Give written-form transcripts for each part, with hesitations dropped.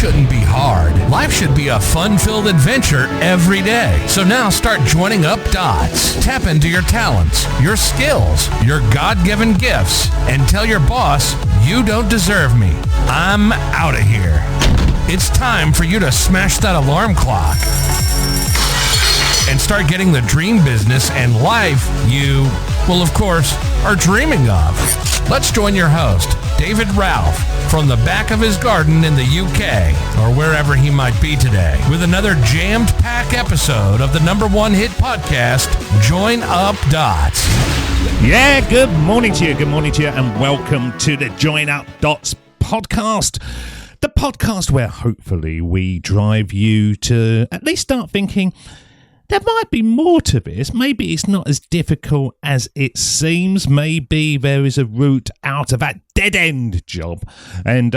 shouldn't be hard. Life should be a fun-filled adventure every day. So now start joining up dots. Tap into your talents, your skills, your God-given gifts, and tell your boss, you don't deserve me. I'm out of here. It's time for you to smash that alarm clock and start getting the dream business and life you, well, of course, are dreaming of. Let's join your host, David Ralph, from the back of his garden in the UK, or wherever he might be today, with another jammed-packed episode of the #1 hit podcast, Join Up Dots. Yeah, good morning to you, and welcome to the Join Up Dots podcast. The podcast where hopefully we drive you to at least start thinking, there might be more to this. Maybe it's not as difficult as it seems. Maybe there is a route out of that dead-end job. And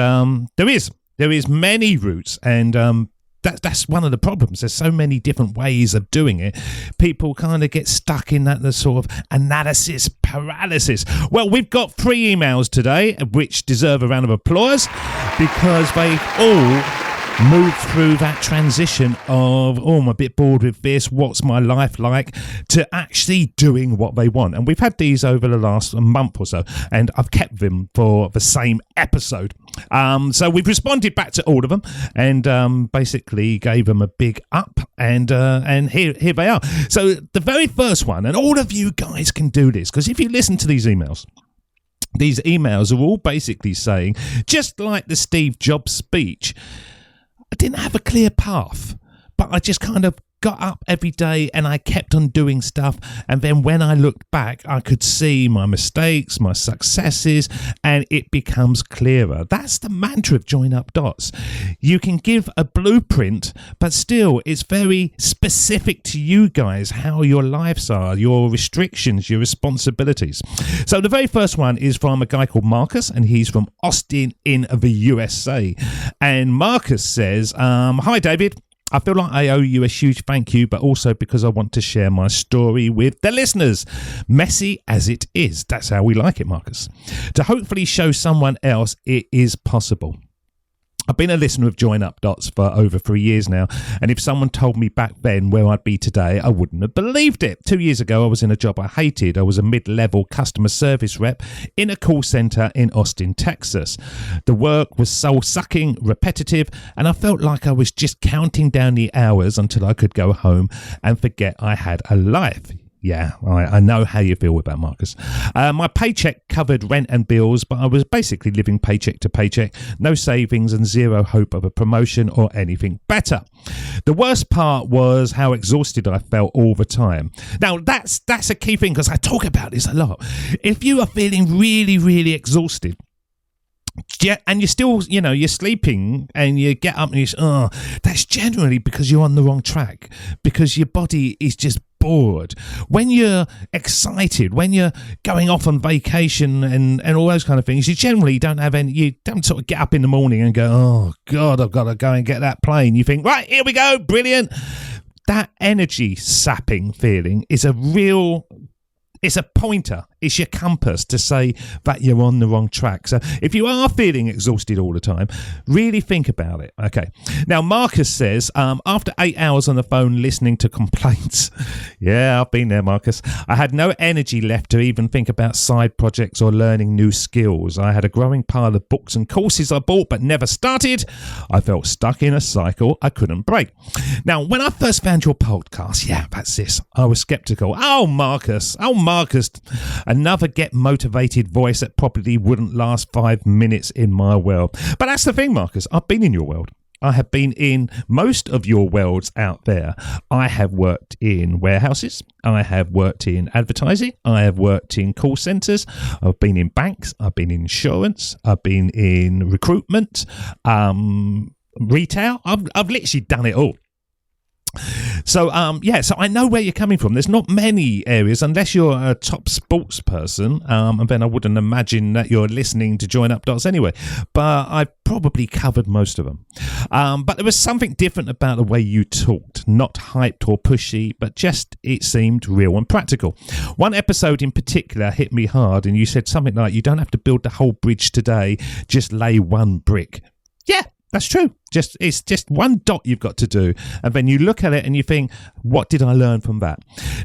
there is many routes, and that's one of the problems. There's so many different ways of doing it. People kind of get stuck in that sort of analysis paralysis. Well, we've got 3 emails today, which deserve a round of applause because they all move through that transition of, I'm a bit bored with this, what's my life like, to actually doing what they want. And we've had these over the last month or so, and I've kept them for the same episode. So we've responded back to all of them and basically gave them a big up, and here they are. So the very first one, and all of you guys can do this, because if you listen to these emails are all basically saying, just like the Steve Jobs speech, I didn't have a clear path, but I just kind of got up every day and I kept on doing stuff. And then when I looked back, I could see my mistakes, my successes, and it becomes clearer. That's the mantra of Join Up Dots. You can give a blueprint, but still it's very specific to you guys, how your lives are, your restrictions, your responsibilities. So the very first one is from a guy called Marcus, and he's from Austin in the USA. And Marcus says, hi David, I feel like I owe you a huge thank you, but also because I want to share my story with the listeners. Messy as it is. That's how we like it, Marcus. To hopefully show someone else it is possible. I've been a listener of Join Up Dots for over 3 years now, and if someone told me back then where I'd be today, I wouldn't have believed it. 2 years ago, I was in a job I hated. I was a mid-level customer service rep in a call centre in Austin, Texas. The work was soul-sucking, repetitive, and I felt like I was just counting down the hours until I could go home and forget I had a life. Yeah, I know how you feel with that, Marcus. My paycheck covered rent and bills, but I was basically living paycheck to paycheck, no savings and zero hope of a promotion or anything better. The worst part was how exhausted I felt all the time. Now, that's a key thing because I talk about this a lot. If you are feeling really, really exhausted, and you're still, you're sleeping and you get up and that's generally because you're on the wrong track, because your body is just bored. When you're excited, when you're going off on vacation and all those kind of things, you generally don't sort of get up in the morning and go, oh God, I've got to go and get that plane. You think, right, here we go, brilliant. That energy sapping feeling is it's a pointer. It's your compass to say that you're on the wrong track. So if you are feeling exhausted all the time, really think about it. Okay. Now, Marcus says, after 8 hours on the phone listening to complaints, yeah, I've been there, Marcus, I had no energy left to even think about side projects or learning new skills. I had a growing pile of books and courses I bought but never started. I felt stuck in a cycle I couldn't break. Now, when I first found your podcast, yeah, that's this, I was skeptical. Oh, Marcus, another get motivated voice that probably wouldn't last 5 minutes in my world. But that's the thing, Marcus. I've been in your world. I have been in most of your worlds out there. I have worked in warehouses. I have worked in advertising. I have worked in call centres. I've been in banks. I've been in insurance. I've been in recruitment, retail. I've literally done it all. So, so I know where you're coming from. There's not many areas, unless you're a top sports person, and then I wouldn't imagine that you're listening to Join Up Dots anyway. But I've probably covered most of them. But there was something different about the way you talked, not hyped or pushy, but just it seemed real and practical. One episode in particular hit me hard, and you said something like, you don't have to build the whole bridge today, just lay one brick. Yeah. That's true. It's just one dot you've got to do. And then you look at it and you think, what did I learn from that?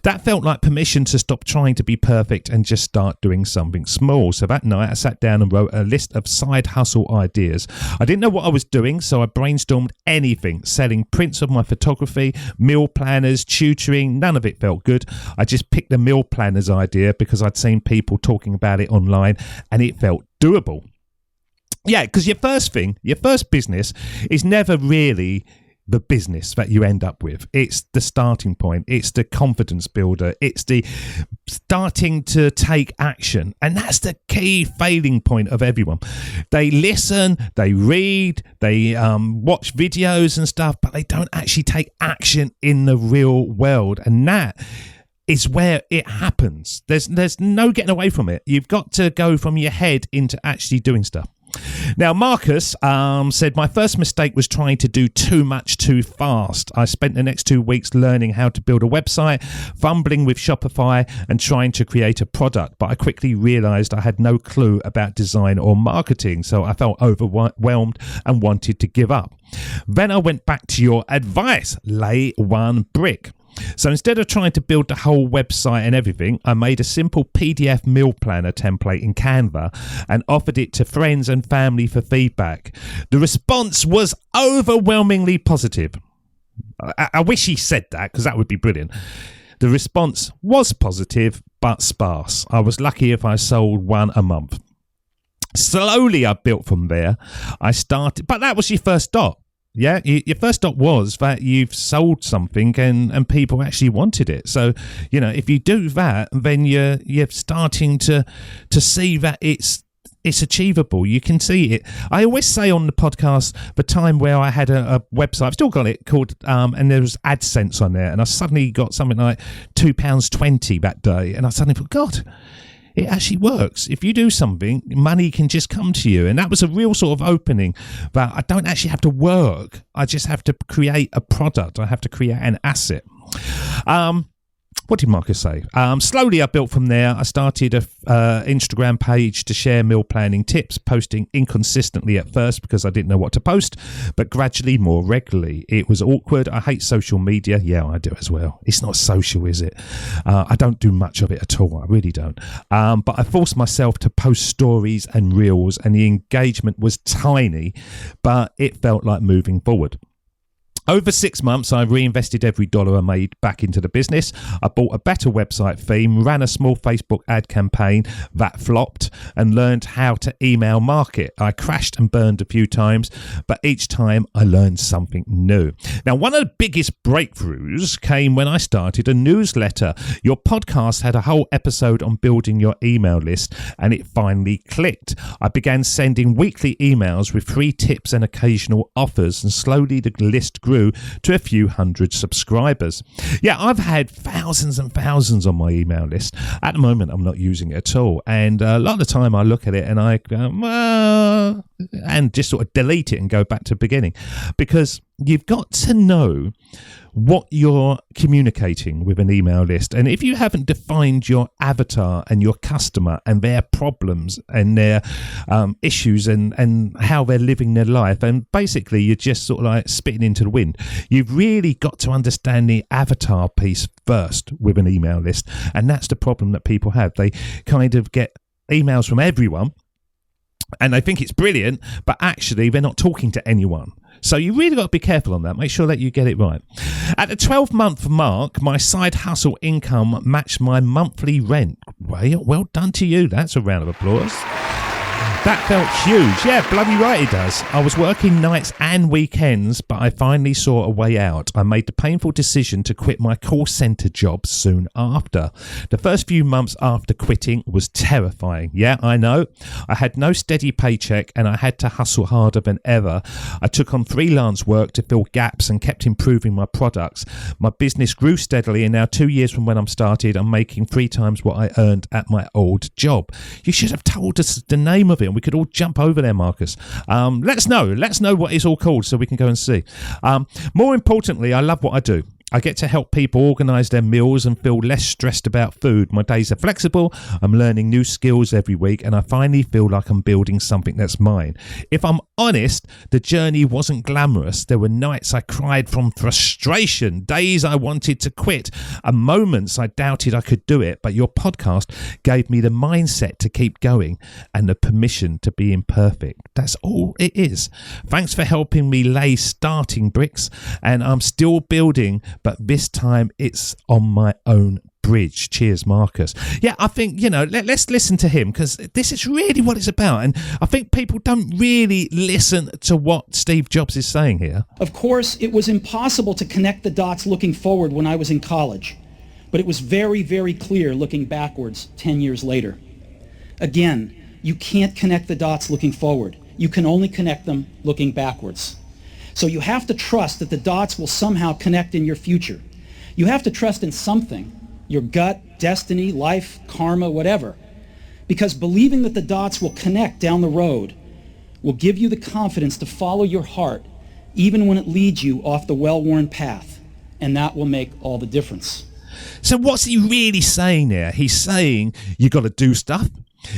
That felt like permission to stop trying to be perfect and just start doing something small. So that night I sat down and wrote a list of side hustle ideas. I didn't know what I was doing, so I brainstormed anything, selling prints of my photography, meal planners, tutoring. None of it felt good. I just picked the meal planners idea because I'd seen people talking about it online and it felt doable. Yeah, because your first business is never really the business that you end up with. It's the starting point. It's the confidence builder. It's the starting to take action. And that's the key failing point of everyone. They listen, they read, they watch videos and stuff, but they don't actually take action in the real world. And that is where it happens. There's no getting away from it. You've got to go from your head into actually doing stuff. Now, Marcus said, my first mistake was trying to do too much too fast. I spent the next 2 weeks learning how to build a website, fumbling with Shopify and trying to create a product. But I quickly realized I had no clue about design or marketing, so I felt overwhelmed and wanted to give up. Then I went back to your advice, lay one brick. So instead of trying to build the whole website and everything, I made a simple PDF meal planner template in Canva and offered it to friends and family for feedback. The response was overwhelmingly positive. I wish he said that, because that would be brilliant. The response was positive but sparse. I was lucky if I sold one a month. Slowly I built from there. I started, but that was your first dot. Yeah, your first dot was that you've sold something and people actually wanted it. So, if you do that, then you're starting to see that it's achievable. You can see it. I always say on the podcast the time where I had a website, I've still got it, called and there was AdSense on there, and I suddenly got something like £2.20 that day, and I suddenly thought, God, it actually works. If you do something, money can just come to you. And that was a real sort of opening that I don't actually have to work. I just have to create a product. I have to create an asset. What did Marcus say? Slowly I built from there. I started a Instagram page to share meal planning tips, posting inconsistently at first because I didn't know what to post, but gradually more regularly. It was awkward. I hate social media. Yeah, I do as well. It's not social, is it? I don't do much of it at all. I really don't. But I forced myself to post stories and reels, and the engagement was tiny, but it felt like moving forward. Over 6 months, I reinvested every dollar I made back into the business. I bought a better website theme, ran a small Facebook ad campaign that flopped, and learned how to email market. I crashed and burned a few times, but each time I learned something new. Now, one of the biggest breakthroughs came when I started a newsletter. Your podcast had a whole episode on building your email list, and it finally clicked. I began sending weekly emails with free tips and occasional offers, and slowly the list grew to a few hundred subscribers. Yeah, I've had thousands and thousands on my email list. At the moment, I'm not using it at all. And a lot of the time I look at it and I go, and just sort of delete it and go back to the beginning. Because you've got to know what you're communicating with an email list. And if you haven't defined your avatar and your customer and their problems and their issues and how they're living their life, and basically you're just sort of like spitting into the wind, you've really got to understand the avatar piece first with an email list. And that's the problem that people have. They kind of get emails from everyone and they think it's brilliant, but actually they're not talking to anyone. So you really got to be careful on that. Make sure that you get it right. At the 12-month mark, my side hustle income matched my monthly rent. Well done to you. That's a round of applause. That felt huge. Yeah, bloody right it does. I was working nights and weekends, but I finally saw a way out. I made the painful decision to quit my call centre job soon after. The first few months after quitting was terrifying. Yeah, I know. I had no steady paycheck and I had to hustle harder than ever. I took on freelance work to fill gaps and kept improving my products. My business grew steadily, and now 2 years from when I started, I'm making 3 times what I earned at my old job. You should have told us the name of it. We could all jump over there, Marcus. Let us know what it's all called so we can go and see. More importantly, I love what I do. I get to help people organise their meals and feel less stressed about food. My days are flexible. I'm learning new skills every week, and I finally feel like I'm building something that's mine. If I'm honest, the journey wasn't glamorous. There were nights I cried from frustration, days I wanted to quit, and moments I doubted I could do it. But your podcast gave me the mindset to keep going and the permission to be imperfect. That's all it is. Thanks for helping me lay starting bricks, and I'm still building, but this time it's on my own bridge. Cheers, Marcus. Yeah, I think, let's listen to him, because this is really what it's about. And I think people don't really listen to what Steve Jobs is saying here. Of course, it was impossible to connect the dots looking forward when I was in college, but it was very, very clear looking backwards 10 years later. Again, you can't connect the dots looking forward. You can only connect them looking backwards. So you have to trust that the dots will somehow connect in your future. You have to trust in something, your gut, destiny, life, karma, whatever. Because believing that the dots will connect down the road will give you the confidence to follow your heart, even when it leads you off the well-worn path. And that will make all the difference. So what's he really saying there? He's saying you've got to do stuff.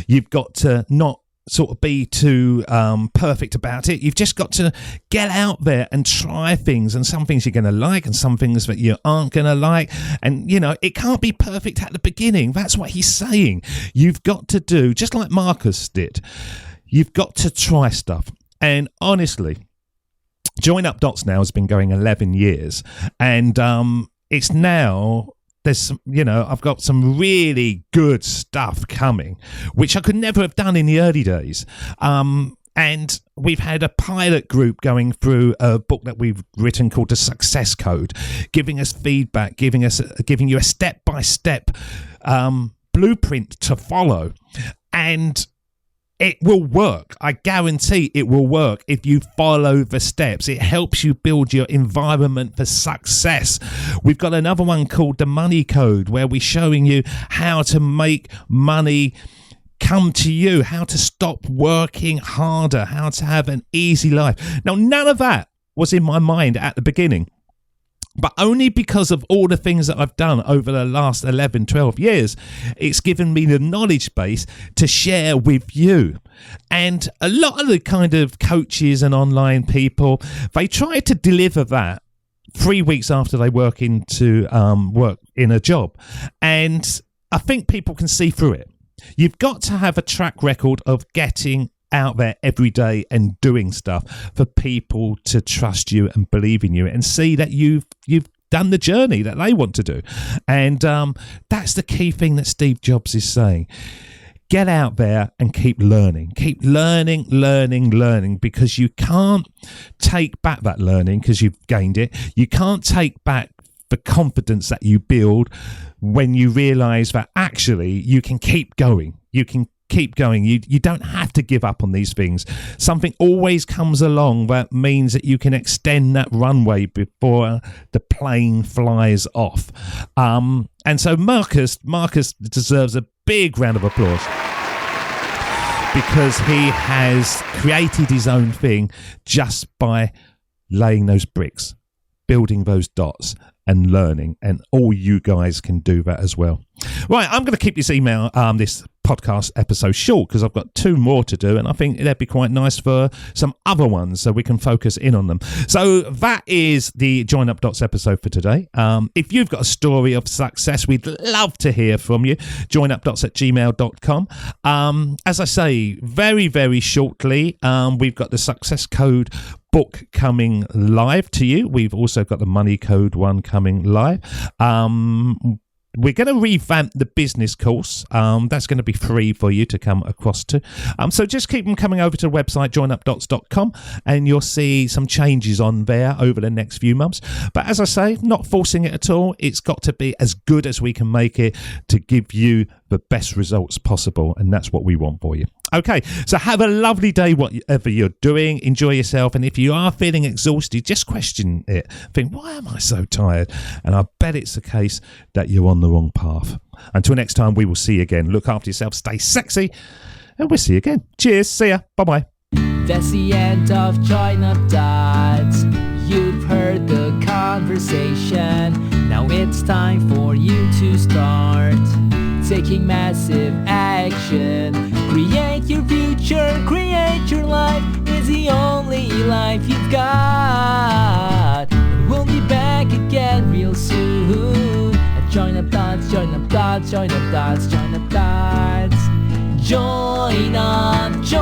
You've got to not sort of be too perfect about it. You've just got to get out there and try things, and some things you're going to like and some things that you aren't going to like. And, it can't be perfect at the beginning. That's what he's saying. You've got to do, just like Marcus did, you've got to try stuff. And honestly, Join Up Dots now has been going 11 years. And it's now... I've got some really good stuff coming, which I could never have done in the early days. And we've had a pilot group going through a book that we've written called The Success Code, giving us feedback, giving you a step-by-step blueprint to follow. And it will work. I guarantee it will work if you follow the steps. It helps you build your environment for success. We've got another one called The Money Code, where we're showing you how to make money come to you, how to stop working harder, how to have an easy life. Now, none of that was in my mind at the beginning. But only because of all the things that I've done over the last 11, 12 years, it's given me the knowledge base to share with you. And a lot of the kind of coaches and online people, they try to deliver that 3 weeks after they work in a job. And I think people can see through it. You've got to have a track record of getting out there every day and doing stuff for people to trust you and believe in you and see that you've done the journey that they want to do. And that's the key thing that Steve Jobs is saying. Get out there and keep learning, because you can't take back that learning because you've gained it. You can't take back the confidence that you build when you realize that actually you can keep going. You can keep going. You don't have to give up on these things. Something always comes along that means that you can extend that runway before the plane flies off. And so Marcus deserves a big round of applause, because he has created his own thing just by laying those bricks, building those dots, and learning. And all you guys can do that as well. Right, I'm going to keep this this podcast episode short, because I've got 2 more to do, and I think that'd be quite nice for some other ones so we can focus in on them. So that is the Join Up Dots episode for today. If you've got a story of success, we'd love to hear from you. joinupdots@gmail.com. As I say, very, very shortly, we've got the Success Code book coming live to you. We've also got the Money Code one coming live. We're going to revamp the business course. That's going to be free for you to come across to. So just keep them coming over to the website, joinupdots.com, and you'll see some changes on there over the next few months. But as I say, not forcing it at all. It's got to be as good as we can make it to give you the best results possible, and that's what we want for you. Okay, so have a lovely day, whatever you're doing. Enjoy yourself, and if you are feeling exhausted, just question it. Think, why am I so tired? And I bet it's the case that you're on the wrong path. Until next time, we will see you again. Look after yourself, stay sexy, and we'll see you again. Cheers, see ya, bye-bye. That's the end of Join Up Dots. You've heard the conversation. it's time for you to start taking massive action. Create your future, create your life. It's the only life you've got. And we'll be back again real soon. Join up dots, join up dots, join up dots, join up dots. Join up, join